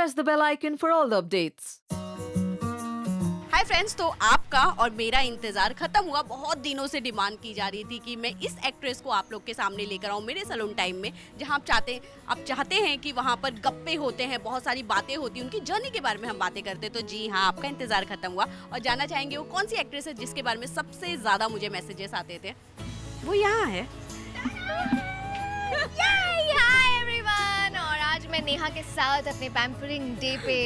press the bell icon for all the updates. Hi friends, तो आपका और मेरा इंतजार खत्म हुआ। बहुत दिनों से डिमांड की जा रही थी कि मैं इस एक्ट्रेस को आप लोग के सामने लेकर आऊँ मेरे सैलून टाइम में, जहाँ आप चाहते हैं कि वहाँ पर गप्पे होते हैं, बहुत सारी बातें होती हैं, उनकी जर्नी के बारे में हम बातें करते हैं। तो जी हाँ, आपका इंतजार खत्म हुआ और जानना चाहेंगे वो कौन सी एक्ट्रेस है जिसके बारे में सबसे ज़्यादा मुझे मैसेजेस आते थे। वो यहाँ है। हाय एवरीवन, और आज मैं नेहा के साथ अपने पैम्परिंग डे पे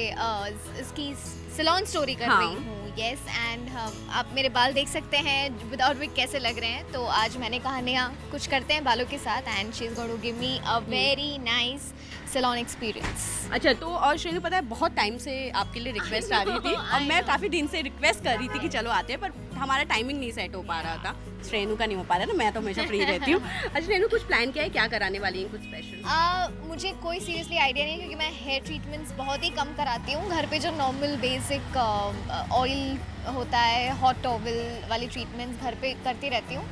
इसकी सैलून स्टोरी कर रही हूँ। यस, एंड आप मेरे बाल देख सकते हैं विदाउट विग कैसे लग रहे हैं। तो आज मैंने कहा नेहा कुछ करते हैं बालों के साथ, and she is going to give me a very nice salon experience. अच्छा, तो और श्रेणु, पता है बहुत टाइम से आपके लिए रिक्वेस्ट आ रही थी और मैं काफ़ी दिन से रिक्वेस्ट कर रही थी कि चलो आते हैं, पर हमारा टाइमिंग नहीं सेट हो पा रहा था। श्रेणु का नहीं हो पा रहा ना, मैं तो हमेशा फ्री रहती हूँ। अच्छा श्रेणु, कुछ प्लान किया है, क्या कराने वाली है कुछ स्पेशल? मुझे कोई सीरियसली आइडिया नहीं है क्योंकि मैं हेयर ट्रीटमेंट्स बहुत ही कम कराती हूँ। घर पे जो नॉर्मल बेसिक ऑयल होता है, हॉट टॉवल वाली ट्रीटमेंट्स घर पे करती रहती हूँ।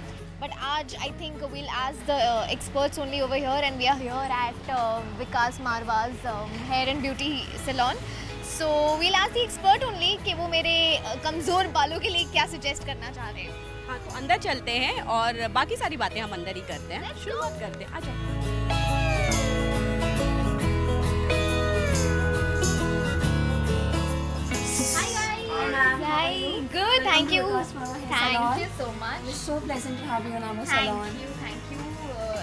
But आज I think we'll ask the experts only over here, and we are here at Vikas Marwa's hair and beauty salon. So we'll ask the expert only कि वो मेरे कमज़ोर बालों के लिए क्या suggest करना चाह रहे हैं। हाँ, तो अंदर चलते हैं और बाकी सारी बातें हम अंदर ही करते हैं। शुरुआत करते हैं, आ जाओ। Hi, good, thank you. Thank you so much. It's so pleasant to have you in our salon. Thank you.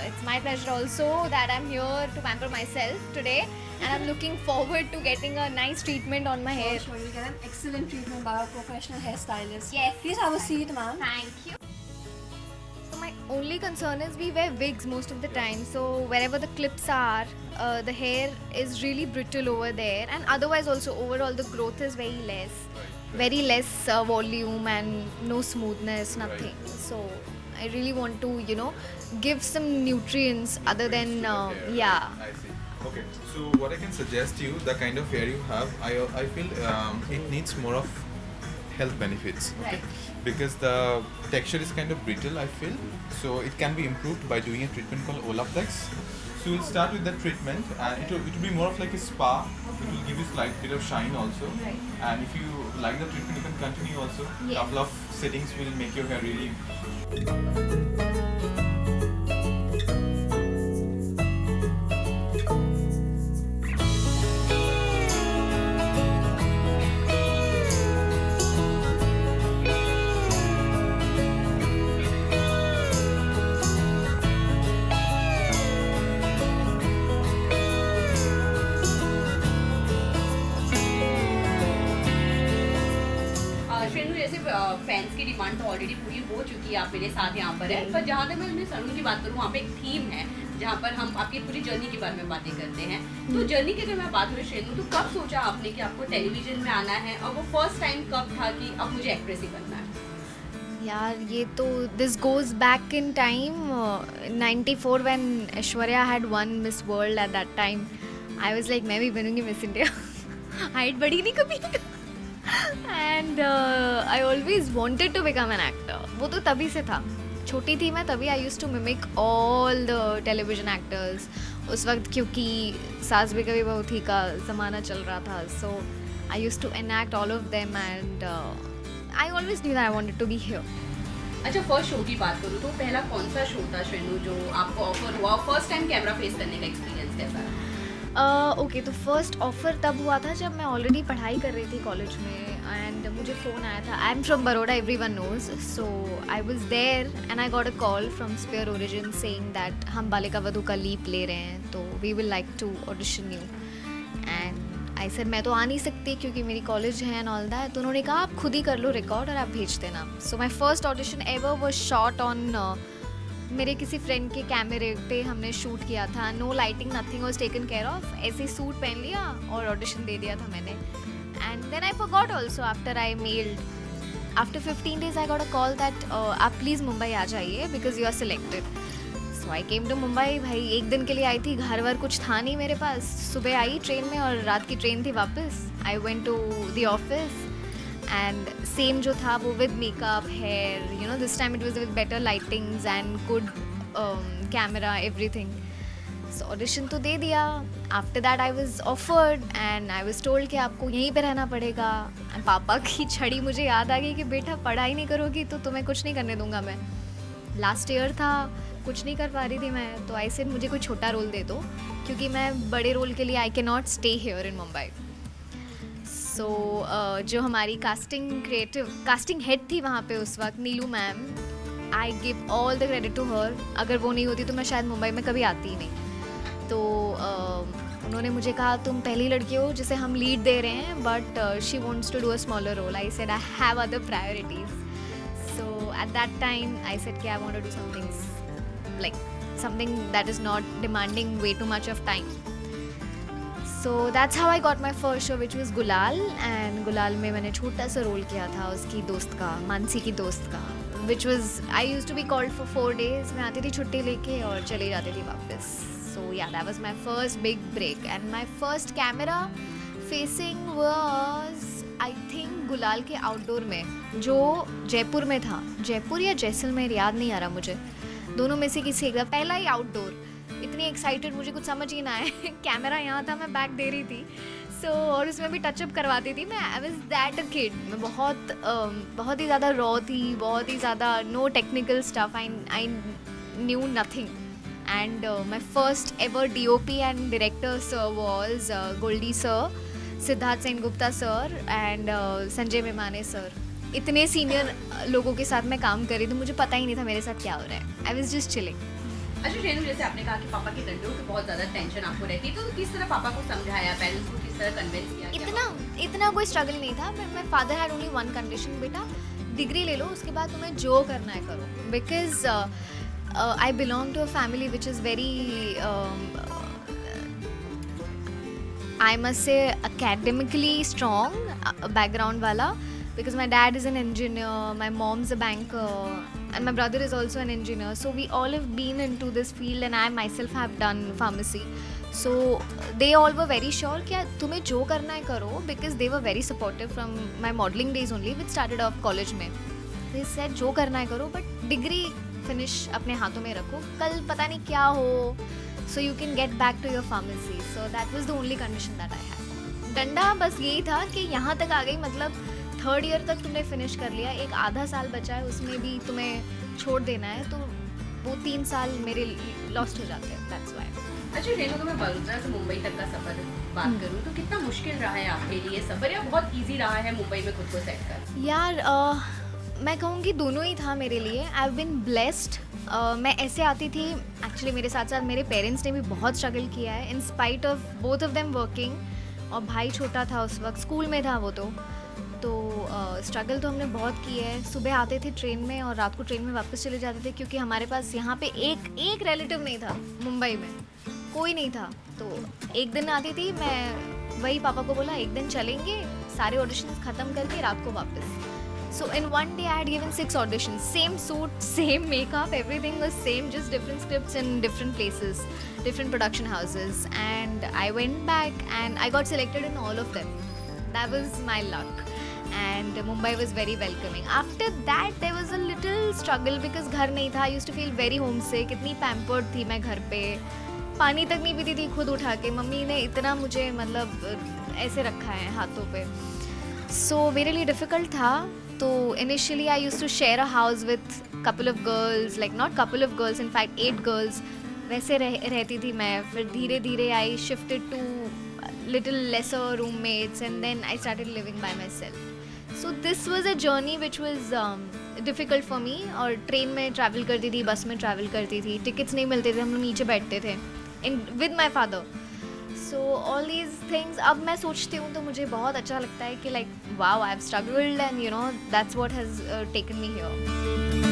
It's my pleasure also that I'm here to pamper myself today, and I'm looking forward to getting a nice treatment on my hair. Sure, you'll get an excellent treatment by our professional hairstylist. Yes. Please have a seat, ma'am. Thank you. So my only concern is we wear wigs most of the time, so wherever the clips are, the hair is really brittle over there, and otherwise also overall the growth is very less volume and no smoothness, nothing. So I really want to give some nutrients other than yeah. I see. Okay, so what I can suggest you, the kind of hair you have, I feel it needs more of health benefits. Okay, Right. because the texture is kind of brittle, I feel. So it can be improved by doing a treatment called Olaplex. So we'll start with that treatment, and it will be more of like a spa. It will give you slight bit of shine also. Right. And if you like the treatment, you can continue also. Yes. Couple of settings will make your hair really. Shrenu, जैसे fans की demand तो already पूरी हो चुकी है, आप मेरे साथ यहाँ पर हैं, पर जहाँ तक मैं अपने सैलून की बात करूँ, वहाँ पे एक थीम है जहाँ पर हम आपकी पूरी जर्नी के बारे में बातें करते हैं। तो जर्नी की अगर मैं बात करूँ श्रेणु, तो कब सोचा आपने कि आपको टेलीविजन में आना है, और वो फर्स्ट टाइम कब था कि अब मुझे एक्ट्रेस ही बनना है? यार ये तो this goes back in time 94 when Aishwarya had won Miss World at that time. I was like मैं भी बनूंगी मिस इंडिया। हाइट बढ़ी नहीं कभी, and I always wanted to become an actor. वो तो तभी से था, छोटी थी मैं तभी I used to mimic all the television actors उस वक्त, क्योंकि सास भी कभी बहू थी का ज़माना चल रहा था। So I used to enact all of them, and I always knew that I wanted to be here. अच्छा, फर्स्ट शो की बात करूँ तो पहला कौन सा शो था श्रेणु जो आपको ऑफर हुआ, फर्स्ट टाइम कैमरा फेस करने का एक्सपीरियंस कैसा रहा? ओके, तो फर्स्ट ऑफर तब हुआ था जब मैं ऑलरेडी पढ़ाई कर रही थी कॉलेज में, एंड मुझे फ़ोन आया था। I am from Baroda, everyone knows. So I was there and I got a call from Sphere Origin saying that हम बालिका वधू का लीप ले रहे हैं, तो we will like to audition you. And I sir मैं तो आ नहीं सकती क्योंकि मेरी कॉलेज है एंड ऑल दैट। तो उन्होंने कहा आप खुद ही कर लो रिकॉर्ड और आप भेज देना। So my first audition ever was shot on मेरे किसी फ्रेंड के कैमरे पे हमने शूट किया था। No lighting, nothing was taken care of. ऐसे ही सूट पहन लिया और ऑडिशन दे दिया था मैंने। And then I forgot also after I mailed. After 15 days I got a call that आप प्लीज़ मुंबई आ जाइए because you are selected. So I came to Mumbai. भाई एक दिन के लिए आई थी, घर वर कुछ था नहीं मेरे पास। सुबह आई ट्रेन में और रात की ट्रेन थी वापस। I went to the office and same जो था वो with makeup, hair, this time it was with better lightings and good camera, everything. Audition तो दे दिया. After that I was offered and I was told कि आपको यहीं पे रहना पड़ेगा. पापा की छड़ी मुझे याद आ गई कि बेटा पढ़ाई नहीं करोगी तो तुम्हें कुछ नहीं करने दूंगा मैं. लास्ट ईयर था, कुछ नहीं कर पा रही थी मैं, तो आई सेड मुझे कोई छोटा रोल दे दो क्योंकि मैं बड़े रोल के लिए I can not stay here in Mumbai. So जो हमारी कास्टिंग हेड थी वहाँ पे उस वक्त, Neelu ma'am, I give all the credit to her. अगर वो नहीं होती तो मैं शायद मुंबई में कभी आती ही नहीं. तो उन्होंने मुझे कहा तुम पहली लड़की हो जिसे हम लीड दे रहे हैं, but she wants to do a smaller role. I said I have other priorities. So at that time I said कि I want to do something that is not demanding way too much of time. So that's how I got my first show, which was गुलाल. and गुलाल में मैंने छोटा सा role किया था उसकी दोस्त का, मानसी की दोस्त का, which was I used to be called for 4 days. मैं आती थी छुट्टी लेके और चली जाती थी वापस. So yeah, that was my first big break and my first camera facing was I think गुलाल के आउटडोर में जो जयपुर में था, जयपुर या जैसलमेर याद नहीं आ रहा मुझे, दोनों में से किसी एक का पहला ही आउटडोर. इतनी एक्साइटेड, मुझे कुछ समझ ही ना आए. कैमरा यहाँ था, मैं बैक दे रही थी. सो और उसमें भी टचअप करवाती थी मैं. I was that a kid. मैं बहुत ही ज़्यादा रॉ थी, बहुत ही ज़्यादा no technical stuff. I knew nothing. And my first ever DOP and director sir was Goldie sir, Siddharth Sengupta sir and Sanjay Memane sir. इतने सीनियर लोगों के साथ मैं काम कर रही थी, मुझे पता ही नहीं था मेरे साथ क्या हो रहा है. I was just chilling. अच्छा रेनू, जैसे आपने कहा कि पापा के डंडों की बहुत ज़्यादा टेंशन आपको रहती है, तो किस तरह पापा को समझाया, पेरेंट्स को किस तरह कन्विंस किया? इतना कोई स्ट्रगल नहीं था. My father had only one condition, बेटा डिग्री ले लो, उसके बाद तुम्हें जो करना है करो. Because I belong to a family which is very I must say academically strong background wala, because my dad is an engineer, my mom's a banker and my brother is also an engineer. So we all have been into this field and I myself have done pharmacy. So they all were very sure कि तुम्हें जो करना है करो, because they were very supportive from my modeling days only, which started off college में. They said जो करना है करो but degree finish अपने हाथों में रखो, कल पता नहीं क्या हो, so you can get back to your pharmacy. So that was the only condition that I had. डंडा बस यही था कि यहाँ तक आ गई, मतलब 3rd ईयर तक तुमने फिनिश कर लिया, एक आधा साल बचा है उसमें भी तुम्हें छोड़ देना है, तो वो 3 साल मेरे लॉस्ट हो जाते हैं. That's why. अच्छा रेनू, तो मैं वडोदरा से मुंबई तक का सफ़र बात करूँ तो कितना मुश्किल रहा है आपके लिए सफ़र, या बहुत ईजी रहा है मुंबई में खुद को सेट कर? यार मैं कहूँगी दोनों ही था मेरे लिए. I have been blessed. मैं ऐसे आती थी, एक्चुअली मेरे साथ साथ मेरे पेरेंट्स ने भी बहुत स्ट्रगल किया है, इन spite of both of them working. और भाई छोटा था उस वक्त, स्कूल में था वो, तो स्ट्रगल तो हमने बहुत की है. सुबह आते थे ट्रेन में और रात को ट्रेन में वापस चले जाते थे, क्योंकि हमारे पास यहाँ पे एक रिलेटिव नहीं था, मुंबई में कोई नहीं था. तो एक दिन आती थी मैं, वही पापा को बोला एक दिन चलेंगे, सारे ऑडिशंस ख़त्म करके रात को वापस. So in one day I had given 6 auditions, same suit, same makeup, everything was same, just different scripts in different places, different production houses, and I went back and I got selected in all of them. That was my luck, and Mumbai was very welcoming. After that there was a little struggle because घर नहीं था. I used to feel very homesick. इतनी pampered थी मैं घर पे, पानी तक नहीं पीती थी खुद उठा के. मम्मी ने इतना मुझे मतलब ऐसे रखा है हाथों पे. So मेरे लिए difficult था. तो initially I used to share a house with couple of girls, like not couple of girls, in fact 8 girls. वैसे रहती थी मैं. फिर धीरे धीरे I shifted to little lesser roommates and then I started living by myself. So this was a journey which was difficult for me. और train में travel करती थी, बस में ट्रैवल करती थी, टिकट्स नहीं मिलते थे, हम लोग नीचे बैठते थे with my father. So all these things अब मैं सोचती हूँ तो मुझे बहुत अच्छा लगता है कि like wow, I have struggled and you know that's what has taken me here.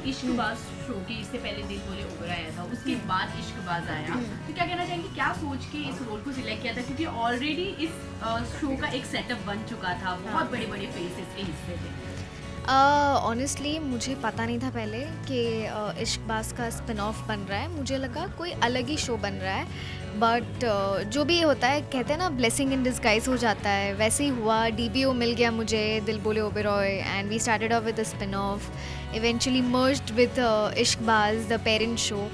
Ishqbaaz show के इससे पहले दिल बोले ओबरा आया था, उसके बाद इश्कबाज आया, तो क्या कहना चाहेंगे, क्या सोच के इस रोल को सिलेक्ट किया था? क्योंकि ऑलरेडी इस शो का एक सेटअप बन चुका था, बहुत बड़े बड़े फेस इसके हिस्से थे. ऑनेस्टली मुझे पता नहीं था पहले कि इश्कबाज का स्पिन ऑफ बन रहा है. मुझे लगा कोई अलग ही शो बन रहा है. बट जो भी होता है, कहते हैं ना, ब्लेसिंग इन डिस्गाइज हो जाता है. वैसे ही हुआ. DBO मिल गया मुझे, Dil Boley Oberoi, and we started off with a spin off. Eventually merged with Ishqbaaz, the parent show.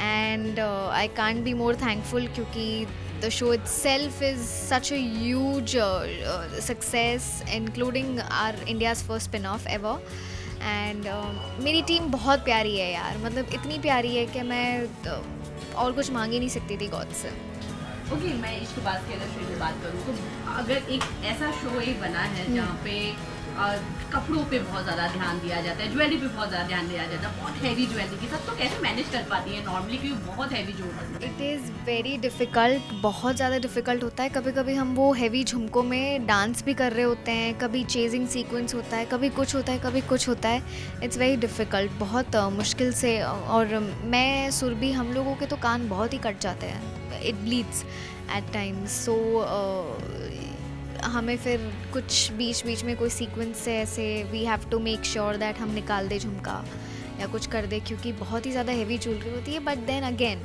And I can't be more thankful क्योंकि the show itself is such a huge success, including our India's first spin-off ever. And मेरी team बहुत प्यारी है यार. मतलब इतनी प्यारी है कि मैं और कुछ मांग ही नहीं सकती थी गॉड से. ओके, मैं इश्कबाज के अगर से बात करूँ तो अगर एक ऐसा शो एक बना है जहाँ पे कपड़ों पे बहुत ज़्यादा ध्यान दिया जाता है, ज्वेलरी पे बहुत ज़्यादा ध्यान दिया जाता है, बहुत हैवी ज्वेलरी के साथ, तो कैसे मैनेज कर पाती है नॉर्मली, क्योंकि बहुत heavy jewellery. It is very difficult. बहुत ज़्यादा डिफ़िकल्ट होता है. कभी कभी हम वो हैवी झुमकों में डांस भी कर रहे होते हैं, कभी चेजिंग सीक्वेंस होता है, कभी कुछ होता है, कभी कुछ होता है. It's very difficult. बहुत मुश्किल से. और मैं सुरभि, हम लोगों के तो कान बहुत ही कट जाते हैं. It bleeds at times. So हमें फिर कुछ बीच बीच में कोई सीक्वेंस से ऐसे we have to make sure that हम निकाल दे झुमका या कुछ कर दे, क्योंकि बहुत ही ज़्यादा हैवी ज्वेलरी होती है. But then again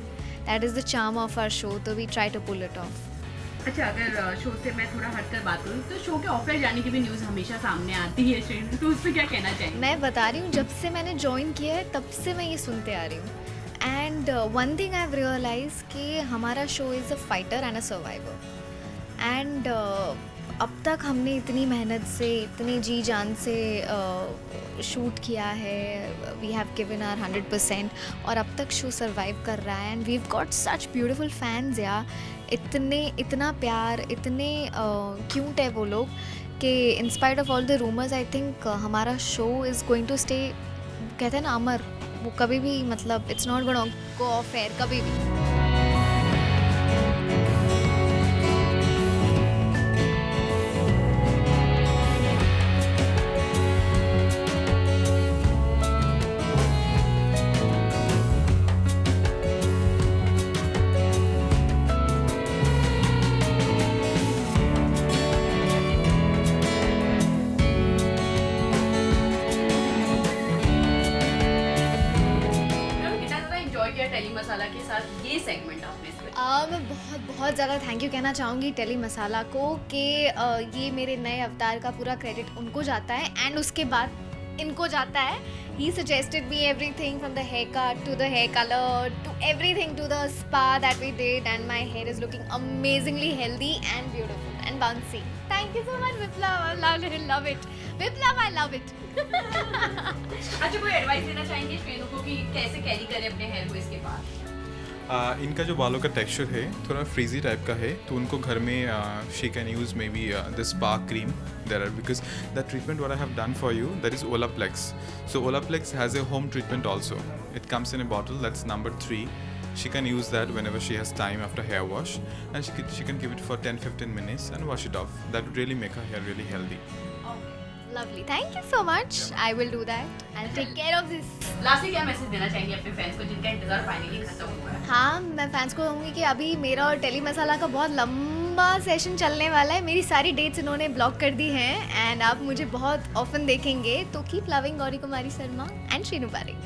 that is the charm of our show, तो we try to pull it off. अच्छा, अगर शो से मैं थोड़ा हटकर बात करूँ तो शो के ऑफर जाने की भी न्यूज़ हमेशा सामने आती है श्रेणु, तो उस पर क्या कहना चाहिए? मैं बता रही हूँ, जब से मैंने ज्वाइन किया है तब से मैं ये सुनते आ रही हूँ. And one thing I have realise कि हमारा show is a fighter and a survivor. And अब तक हमने इतनी मेहनत से, इतनी जी जान से शूट किया है. वी हैव गिवन आवर 100% और अब तक शो सर्वाइव कर रहा है. And we have got such beautiful fans यार. इतना प्यार, इतने क्यूट है वो लोग कि in spite of all the rumours I think हमारा show is going to stay, कहते हैं ना, अमर. वो कभी भी, मतलब it's not gonna go off air कभी भी. टेली मसाला के साथ ये सेगमेंट आपने इसमें मैं बहुत ज़्यादा थैंक यू कहना चाहूँगी टेली मसाला को कि ये मेरे नए अवतार का पूरा क्रेडिट उनको जाता है एंड उसके बाद इनको जाता है. He suggested me everything from the hair cut to the hair colour to everything to the spa that we did and my hair is looking amazingly healthy and beautiful and bouncy. Thank you so much Viplav. I love it. Viplav, I love it. अच्छा, कोई advice देना चाहेंगे श्रेणु को कि कैसे carry करें अपने hair को इसके बाद? इनका जो बालों का टेक्सचर है थोड़ा फ्रीजी टाइप का है, तो उनको घर में she can use may be the spa cream there are, because the treatment what I have done for you that is Olaplex. So Olaplex has a home treatment also. It comes in a bottle, that's number 3. She can use that whenever she has time after hair wash, and she can give it for 10-15 minutes and wash it off. That would really make her hair really healthy. Lovely. Thank you so much. I will do that. I'll take care of this. Last क्या message देना चाहेंगे अपने fans को जिनका इंतजार finally खत्म हुआ है? हाँ, मैं फैंस को कहूँगी कि अभी मेरा और टेली मसाला का बहुत लंबा सेशन चलने वाला है. मेरी सारी डेट्स इन्होंने ब्लॉक कर दी हैं एंड आप मुझे बहुत ऑफन देखेंगे. तो keep loving Gauri Kumari Sharma and Srinu Parekh.